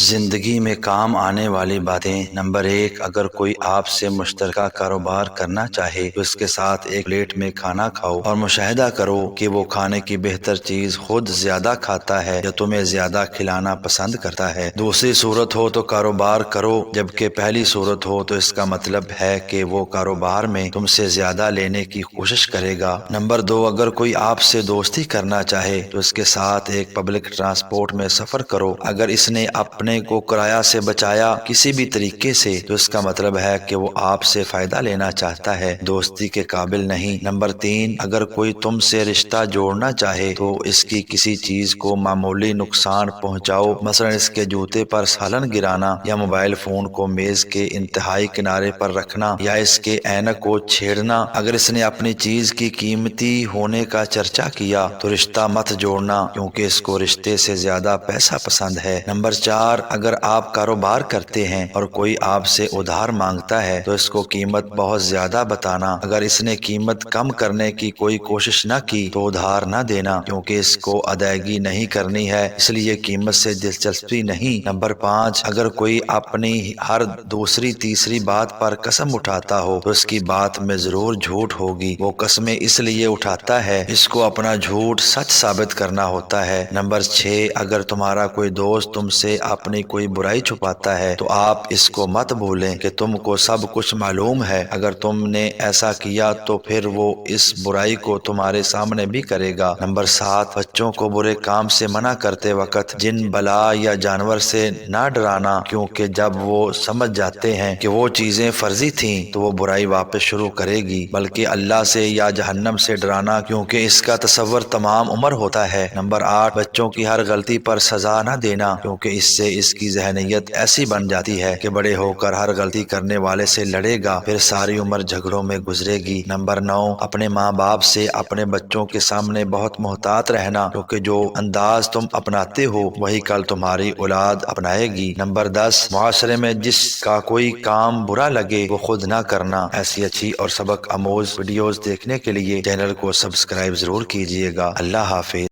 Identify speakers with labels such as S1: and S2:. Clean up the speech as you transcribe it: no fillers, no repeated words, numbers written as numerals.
S1: زندگی میں کام آنے والی باتیں۔ نمبر 1، اگر کوئی آپ سے مشترکہ کاروبار کرنا چاہے تو اس کے ساتھ ایک پلیٹ میں کھانا کھاؤ اور مشاہدہ کرو کہ وہ کھانے کی بہتر چیز خود زیادہ کھاتا ہے یا تمہیں زیادہ کھلانا پسند کرتا ہے۔ دوسری صورت ہو تو کاروبار کرو، جبکہ پہلی صورت ہو تو اس کا مطلب ہے کہ وہ کاروبار میں تم سے زیادہ لینے کی کوشش کرے گا۔ نمبر 2، اگر کوئی آپ سے دوستی کرنا چاہے تو اس کے ساتھ ایک پبلک ٹرانسپورٹ میں سفر کرو۔ اگر اس نے اپنے کو کرایہ سے بچایا کسی بھی طریقے سے تو اس کا مطلب ہے کہ وہ آپ سے فائدہ لینا چاہتا ہے، دوستی کے قابل نہیں۔ نمبر 3، اگر کوئی تم سے رشتہ جوڑنا چاہے تو اس کی کسی چیز کو معمولی نقصان پہنچاؤ، مثلا اس کے جوتے پر سالن گرانا یا موبائل فون کو میز کے انتہائی کنارے پر رکھنا یا اس کے اینک کو چھیڑنا۔ اگر اس نے اپنی چیز کی قیمتی ہونے کا چرچا کیا تو رشتہ مت جوڑنا، کیونکہ اس کو رشتے سے زیادہ پیسہ پسند ہے۔ نمبر 4، اگر آپ کاروبار کرتے ہیں اور کوئی آپ سے ادھار مانگتا ہے تو اس کو قیمت بہت زیادہ بتانا۔ اگر اس نے قیمت کم کرنے کی کوئی کوشش نہ کی تو ادھار نہ دینا، کیونکہ اس کو ادائیگی نہیں کرنی ہے، اس لیے قیمت سے دلچسپی نہیں۔ نمبر 5، اگر کوئی اپنی ہر دوسری تیسری بات پر قسم اٹھاتا ہو تو اس کی بات میں ضرور جھوٹ ہوگی، وہ قسمیں اس لیے اٹھاتا ہے اس کو اپنا جھوٹ سچ ثابت کرنا ہوتا ہے۔ نمبر 6، اگر تمہارا کوئی دوست تم سے اپنی کوئی برائی چھپاتا ہے تو آپ اس کو مت بھولیں کہ تم کو سب کچھ معلوم ہے، اگر تم نے ایسا کیا تو پھر وہ اس برائی کو تمہارے سامنے بھی کرے گا۔ نمبر 7، بچوں کو برے کام سے منع کرتے وقت جن، بلا یا جانور سے نہ ڈرانا، کیونکہ جب وہ سمجھ جاتے ہیں کہ وہ چیزیں فرضی تھیں تو وہ برائی واپس شروع کرے گی، بلکہ اللہ سے یا جہنم سے ڈرانا، کیونکہ اس کا تصور تمام عمر ہوتا ہے۔ نمبر 8، بچوں کی ہر غلطی پر سزا نہ دینا، کیونکہ اس سے اس کی ذہنیت ایسی بن جاتی ہے کہ بڑے ہو کر ہر غلطی کرنے والے سے لڑے گا، پھر ساری عمر جھگڑوں میں گزرے گی۔ نمبر 9، اپنے ماں باپ سے اپنے بچوں کے سامنے بہت محتاط رہنا، کیونکہ جو انداز تم اپناتے ہو وہی کل تمہاری اولاد اپنائے گی۔ نمبر 10، معاشرے میں جس کا کوئی کام برا لگے وہ خود نہ کرنا۔ ایسی اچھی اور سبق آموز ویڈیوز دیکھنے کے لیے چینل کو سبسکرائب ضرور کیجیے گا۔ اللہ حافظ۔